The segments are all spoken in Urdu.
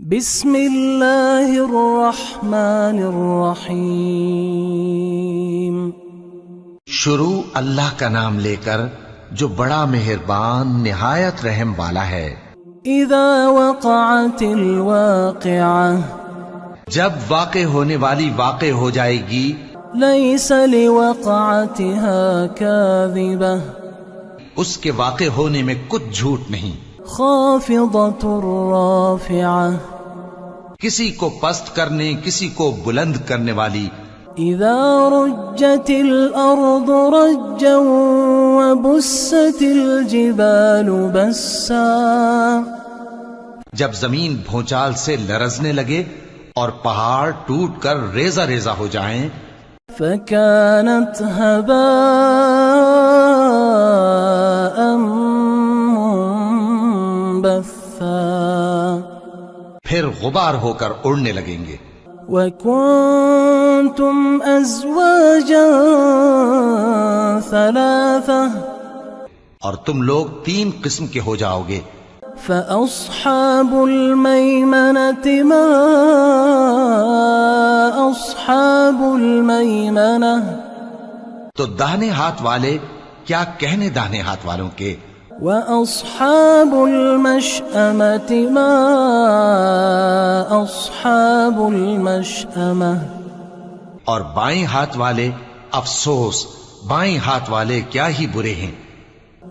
بسم اللہ الرحمن الرحیم۔ شروع اللہ کا نام لے کر جو بڑا مہربان نہایت رحم والا ہے۔ اذا وقعت الواقعہ، جب واقع ہونے والی واقع ہو جائے گی، لیس لوقعتها کاذبہ، اس کے واقع ہونے میں کچھ جھوٹ نہیں۔ خافضۃ رافعہ، کسی کو پست کرنے کسی کو بلند کرنے والی۔ اذا رجت الارض رجا وبست الجبال بسا، جب زمین بھونچال سے لرزنے لگے اور پہاڑ ٹوٹ کر ریزہ ریزہ ہو جائیں، فكانت هباء منبثا، پھر غبار ہو کر اڑنے لگیں گے۔ وكنتم أزواجا ثلاثة، اور تم لوگ 3 قسم کے ہو جاؤ گے۔ فأصحاب الميمنة ما أصحاب الميمنة، تو داہنے ہاتھ والے کیا کہنے داہنے ہاتھ والوں کے۔ وأصحاب المشأمة ما أصحاب المشأمة، اور بائیں ہاتھ والے افسوس، بائیں ہاتھ والے کیا ہی برے ہیں۔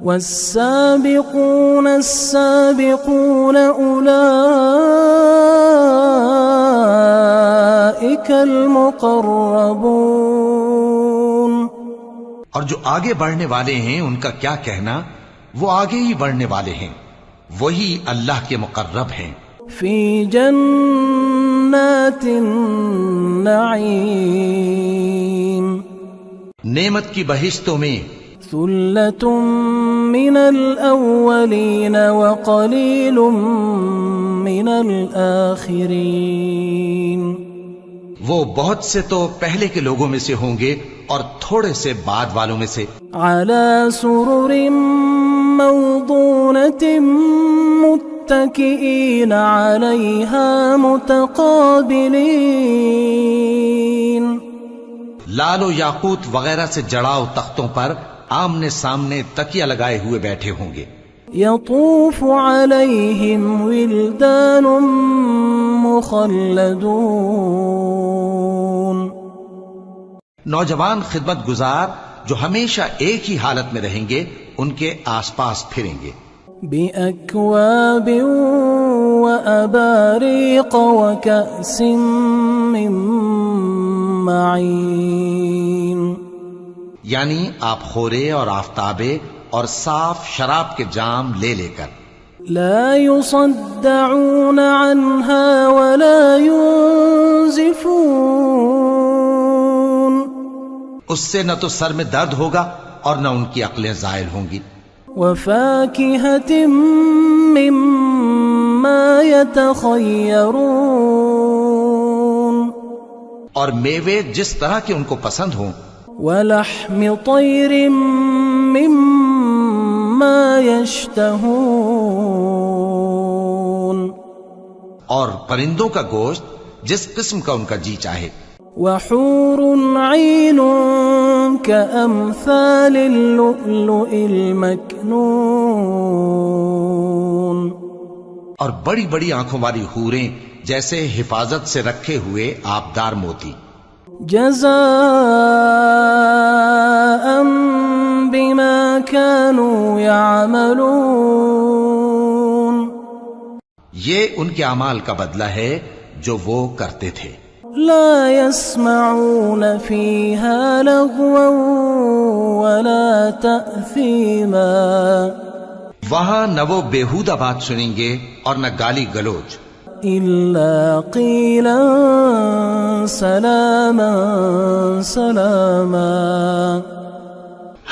والسابقون السابقون أولئك المقربون، اور جو آگے بڑھنے والے ہیں ان کا کیا کہنا، وہ آگے ہی بڑھنے والے ہیں، وہی اللہ کے مقرب ہیں۔ في جنات النعيم، نعمت کی بہشتوں میں۔ ثلة من الأولين وقليل من الآخرين، وہ بہت سے تو پہلے کے لوگوں میں سے ہوں گے اور تھوڑے سے بعد والوں میں سے۔ على سرر موضونة متكئين عليها متقابلين، لال و یاقوت وغیرہ سے جڑاؤ تختوں پر آمنے سامنے تکیہ لگائے ہوئے بیٹھے ہوں گے۔ يطوف عليهم ولدان مخلدون، نوجوان خدمت گزار جو ہمیشہ ایک ہی حالت میں رہیں گے ان کے آس پاس پھریں گے۔ بأكواب وأباريق وكأس من معين، یعنی آپ خورے اور آفتابے اور صاف شراب کے جام لے لے کر۔ لا يصدعون عنها ولا ينزفون، اس سے نہ تو سر میں درد ہوگا اور نہ ان کی عقلیں زائل ہوں گی۔ وفاكهة مما يتخيرون، اور میوے جس طرح کے ان کو پسند ہوں۔ ولحم طير مما يشتهون، اور پرندوں کا گوشت جس قسم کا ان کا جی چاہے۔ وحور عين كأمثال اللؤلؤ المكنون، اور بڑی بڑی آنکھوں والی حوریں جیسے حفاظت سے رکھے ہوئے آبدار موتی۔ جزاء بما كانوا يعملون، یہ ان کے اعمال کا بدلہ ہے جو وہ کرتے تھے۔ لا يسمعون فيها لغوا ولا تأثيما، وہاں نہ وہ بیہودہ بات سنیں گے اور نہ گالی گلوچ۔ إلا قيلا سلاما سلاما،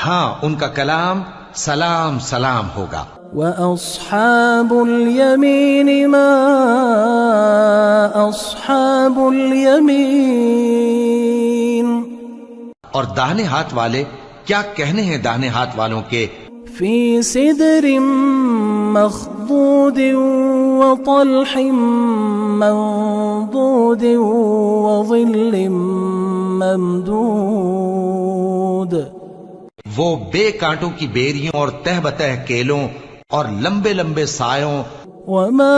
ہاں ان کا کلام سلام سلام ہوگا۔ وأصحاب اليمين ما أصحاب اليمين، اور داہنے ہاتھ والے کیا کہنے ہیں داہنے ہاتھ والوں کے۔ في سدر مخضود وطلح منضود وظل ممدود وہ بے کانٹوں کی بیریوں اور تہ بتہ کیلوں اور لمبے لمبے سایوں وماء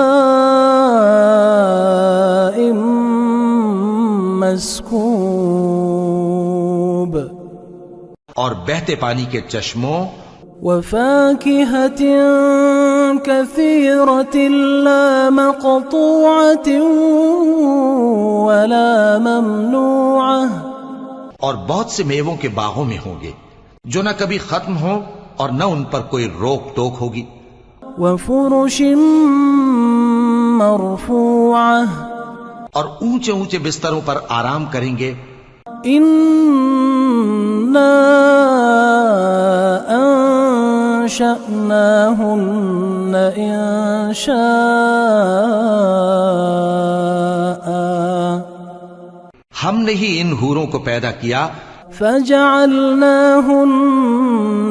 مسکوب اور بہتے پانی کے چشموں وفاكهة كثيرة لا مقطوعة ولا ممنوعة اور بہت سے میووں کے باغوں میں ہوں گے جو نہ کبھی ختم ہو اور نہ ان پر کوئی روک ٹوک ہوگی وفرش مرفوعة اور اونچے اونچے بستروں پر آرام کریں گے إنا أنشأناهن إنشاء ہم نے ہی ان حوروں کو پیدا کیا فجعلناهن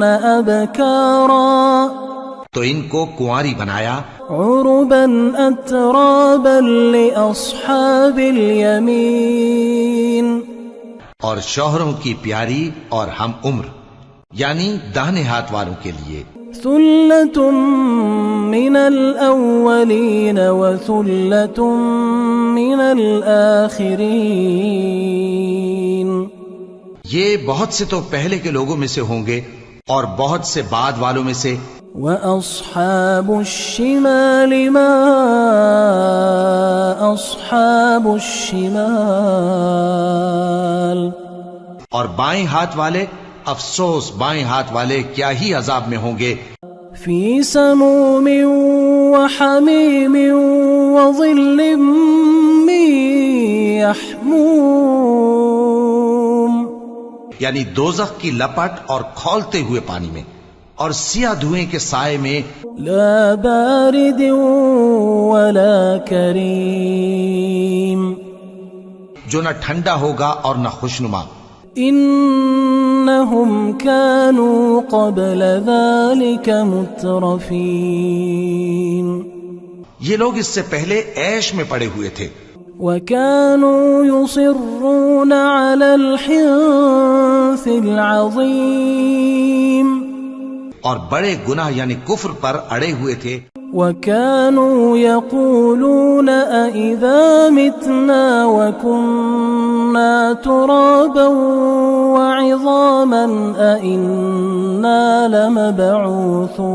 أبكارا تو ان کو کنواری بنایا عربا أترابا لأصحاب اليمين اور شوہروں کی پیاری اور ہم عمر یعنی داہنے ہاتھ والوں کے لیے ثلة من الأولين وثلة من الآخرين یہ بہت سے تو پہلے کے لوگوں میں سے ہوں گے اور بہت سے بعد والوں میں سے وأصحاب الشمال ما أصحاب الشمال اور بائیں ہاتھ والے افسوس بائیں ہاتھ والے کیا ہی عذاب میں ہوں گے في سموم وحميم وظل من يحموم یعنی دوزخ کی لپٹ اور کھولتے ہوئے پانی میں اور سیاہ دھوئیں کے سائے میں لا بارد ولا كريم جو نہ ٹھنڈا ہوگا اور نہ خوشنما إنهم كانوا قبل ذلك مترفين یہ لوگ اس سے پہلے عیش میں پڑے ہوئے تھے وكانوا يصرون على الحنث العظيم اور بڑے گناہ یعنی کفر پر اڑے ہوئے تھے وكانوا يقولون أئذا متنا وكنا ترابا وعظاما أئنا لمبعوثون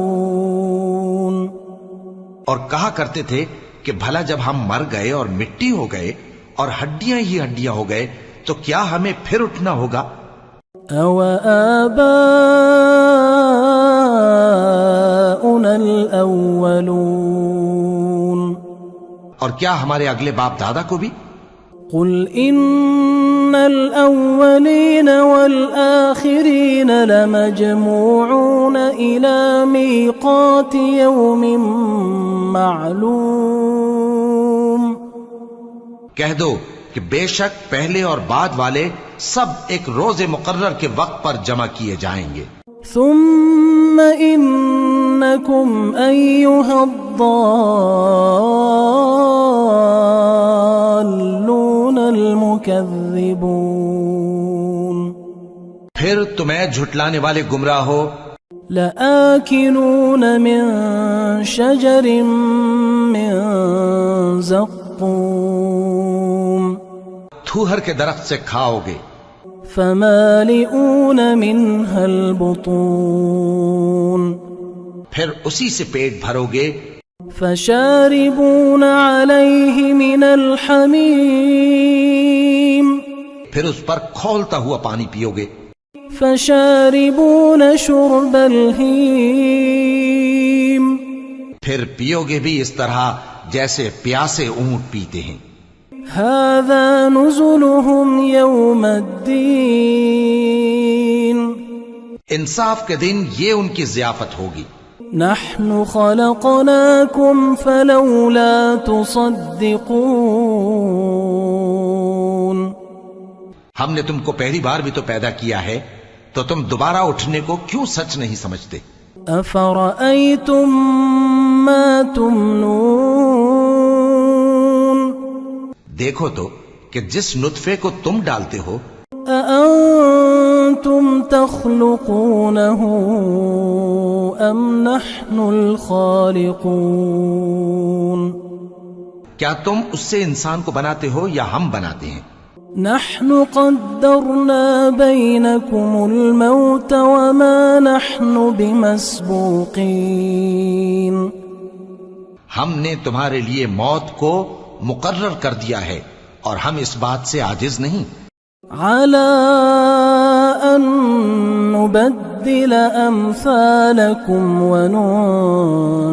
اور کہا کرتے تھے کہ بھلا جب ہم مر گئے اور مٹی ہو گئے اور ہڈیاں ہی ہڈیاں ہو گئے تو کیا ہمیں پھر اٹھنا ہوگا أو آباؤنا الأولون اور کیا ہمارے اگلے باپ دادا کو بھی قل إن الأولين والآخرين لمجموعون إلى ميقات يوم معلوم کہہ دو کہ بے شک پہلے اور بعد والے سب ایک روز مقرر کے وقت پر جمع کیے جائیں گے ثم إنكم أيها الضالون المكذبون پھر تمہیں جھٹلانے والے گمراہ ہو لآكلون من شجر من زقوم تھوہر کے درخت سے کھاؤ گے فمالئون منها البطون پھر اسی سے پیٹ بھرو گے فشاربون عليه من الحميم پھر اس پر کھولتا ہوا پانی پیو گے فشاربون شرب الهيم پھر پیو گے بھی اس طرح جیسے پیاسے اونٹ پیتے ہیں هذا نزلهم يوم الدين انصاف کے دن یہ ان کی ضیافت ہوگی نحن خلقناكم فلولا تصدقون ہم نے تم کو پہلی بار بھی تو پیدا کیا ہے تو تم دوبارہ اٹھنے کو کیوں سچ نہیں سمجھتے أفرأيتم ما تمنون دیکھو تو کہ جس نطفے کو تم ڈالتے ہو أأنتم تخلقونه أم نحن الخالقون کیا تم اس سے انسان کو بناتے ہو یا ہم بناتے ہیں؟ نحن قدرنا بينكم الموت وما نحن بمسبوقين ہم نے تمہارے لیے موت کو مقرر کر دیا ہے اور ہم اس بات سے عاجز نہیں على أن نبدل أمثالكم وننشئكم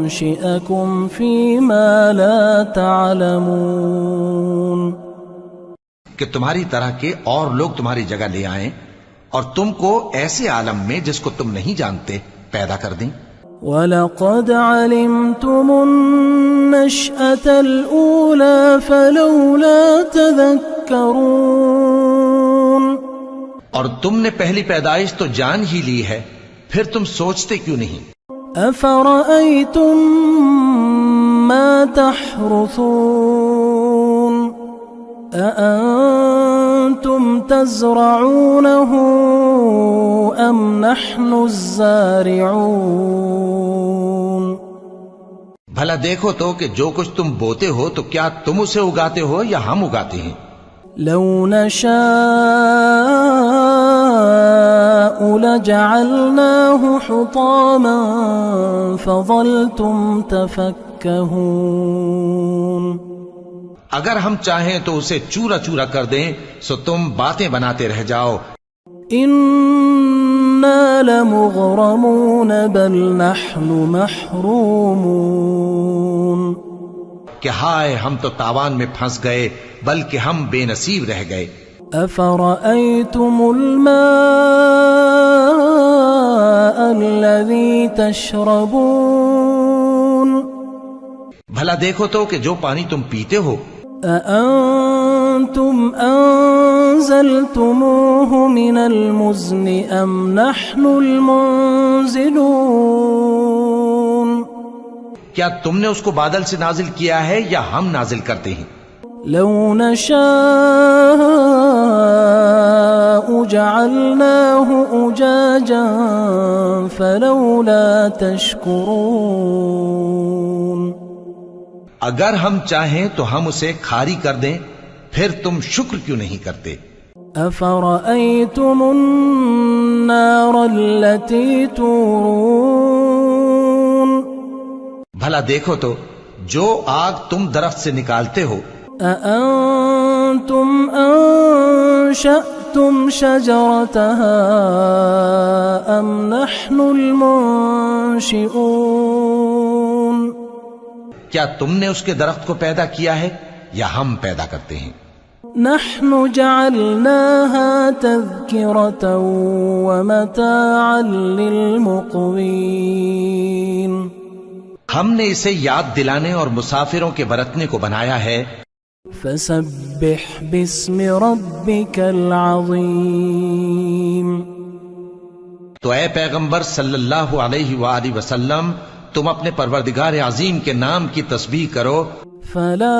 فيما لا تعلمون کہ تمہاری طرح کے اور لوگ تمہاری جگہ لے آئیں اور تم کو ایسے عالم میں جس کو تم نہیں جانتے پیدا کر دیں وَلَقَدْ عَلِمْتُمُ النَّشْأَةَ الْأُولَى فَلَوْلَا تَذَكَّرُونَ اور تم نے پہلی پیدائش تو جان ہی لی ہے پھر تم سوچتے کیوں نہیں أَفَرَأَيْتُمْ مَا تَحْرُثُونَ أَأَنْتُمْ تَزْرَعُونَهُ أَمْ نَحْنُ الزَّارِعُونَ بھلا دیکھو تو کہ جو کچھ تم بوتے ہو تو کیا تم اسے اگاتے ہو یا ہم اگاتے ہیں لو نشاء لجعلناه حطاما فظلتم تفكهون اگر ہم چاہیں تو اسے چورا چورا کر دیں سو تم باتیں بناتے رہ جاؤ إنا لمغرمون بل نحن محرومون کہ ہائے ہم تو تاوان میں پھنس گئے بلکہ ہم بے نصیب رہ گئے أفرأيتم الماء الذي تشربون بھلا دیکھو تو کہ جو پانی تم پیتے ہو أأنتم أنزلتموه من المزن أم نحن المنزلون کیا تم نے اس کو بادل سے نازل کیا ہے یا ہم نازل کرتے ہیں لو نشاء جعلناه أجاجا فلولا تشكرون اگر ہم چاہیں تو ہم اسے کھاری کر دیں پھر تم شکر کیوں نہیں کرتے أفرأيتم النار التي تورون بھلا دیکھو تو جو آگ تم درخت سے نکالتے ہو أأنتم أنشأتم شجرتها أم نحن المنشئون کیا تم نے اس کے درخت کو پیدا کیا ہے یا ہم پیدا کرتے ہیں نحن جعلناها تذكرة ومتاعا للمقوين ہم نے اسے یاد دلانے اور مسافروں کے برتنے کو بنایا ہے فسبح باسم ربك العظيم تو اے پیغمبر صلی اللہ علیہ وآلہ وسلم تم اپنے پروردگار عظیم کے نام کی تسبیح کرو فلا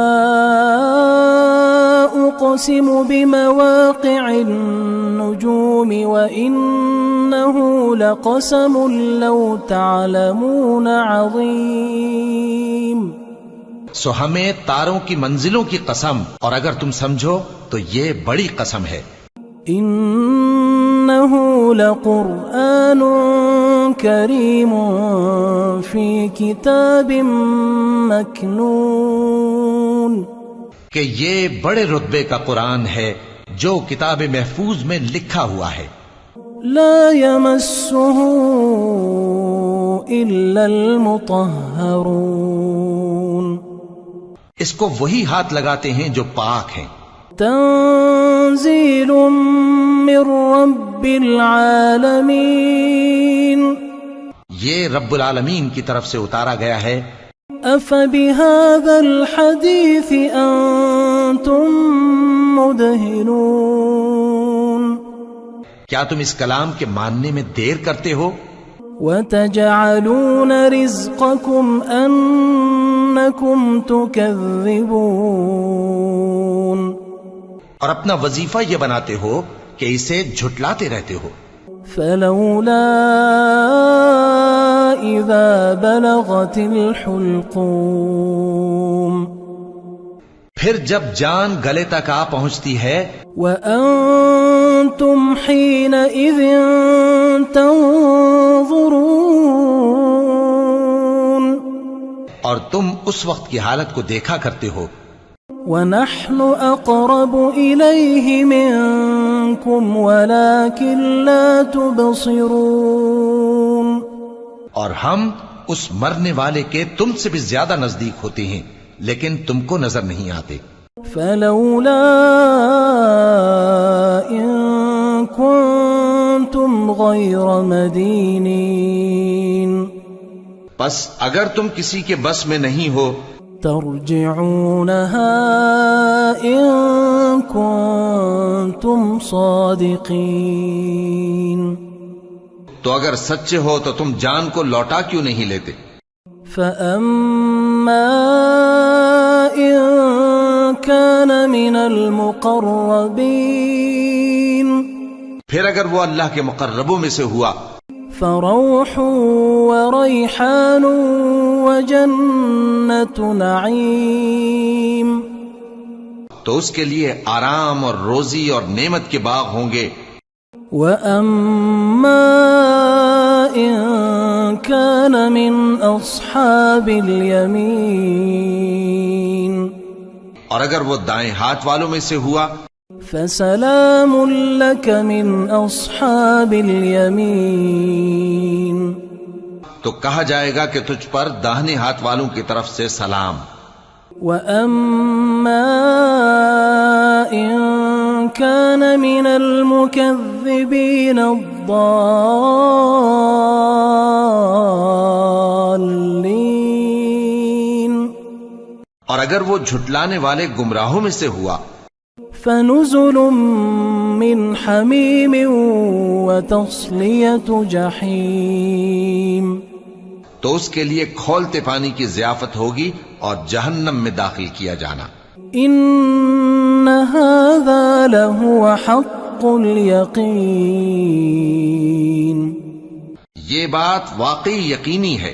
أقسم بمواقع النجوم وإنه لقسم لو تعلمون عظيم سو ہمیں تاروں کی منزلوں کی قسم اور اگر تم سمجھو تو یہ بڑی قسم ہے إنه لقرآن كريم في كتاب مكنون کہ یہ بڑے رتبے کا قرآن ہے جو کتاب محفوظ میں لکھا ہوا ہے لا يمسه إلا المطهرون اس کو وہی ہاتھ لگاتے ہیں جو پاک ہیں تنزيل من رب العالمين یہ رب العالمین کی طرف سے اتارا گیا ہے أفبهذا الحديث أنتم مدهنون کیا تم اس کلام کے ماننے میں دیر کرتے ہو وتجعلون رزقكم أنكم تكذبون اور اپنا وظیفہ یہ بناتے ہو کہ اسے جھٹلاتے رہتے ہو. فلولا إذا بلغت الحلقوم پھر جب جان گلے تک آ پہنچتی ہے وأنتم حينئذ تنظرون اور تم اس وقت کی حالت کو دیکھا کرتے ہو. ونحن أقرب إليه منكم ولكن لا تبصرون اور ہم اس مرنے والے کے تم سے بھی زیادہ نزدیک ہوتے ہیں لیکن تم کو نظر نہیں آتے. فلولا إن كنتم غير مدينين بس اگر تم کسی کے بس میں نہیں ہو ترجعونها إن كنتم صادقين تو اگر سچے ہو تو تم جان کو لوٹا کیوں نہیں لیتے؟ فأما إن كان من المقربين پھر اگر وہ اللہ کے مقربوں میں سے ہوا فروح وريحان وجنة نعيم تو اس کے لیے آرام اور روزی اور نعمت کے باغ ہوں گے. وأما إن كان من أصحاب اليمين اور اگر وہ دائیں ہاتھ والوں میں سے ہوا فسلام لك من أصحاب اليمين تو کہا جائے گا کہ تجھ پر داہنے ہاتھ والوں کی طرف سے سلام. وأما إن كان من المكذبين الضالين اور اگر وہ جھٹلانے والے گمراہوں میں سے ہوا فنزل من حميم وتصلية جحيم تو اس کے لیے کھولتے پانی کی ضیافت ہوگی اور جہنم میں داخل کیا جانا. إن هذا لهو حق اليقين یہ بات واقعی یقینی ہے.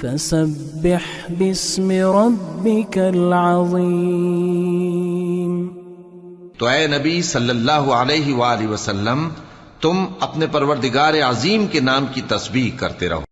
فسبح باسم ربك العظيم تو اے نبی صلی اللہ علیہ وآلہ وسلم تم اپنے پروردگار عظیم کے نام کی تسبیح کرتے رہو.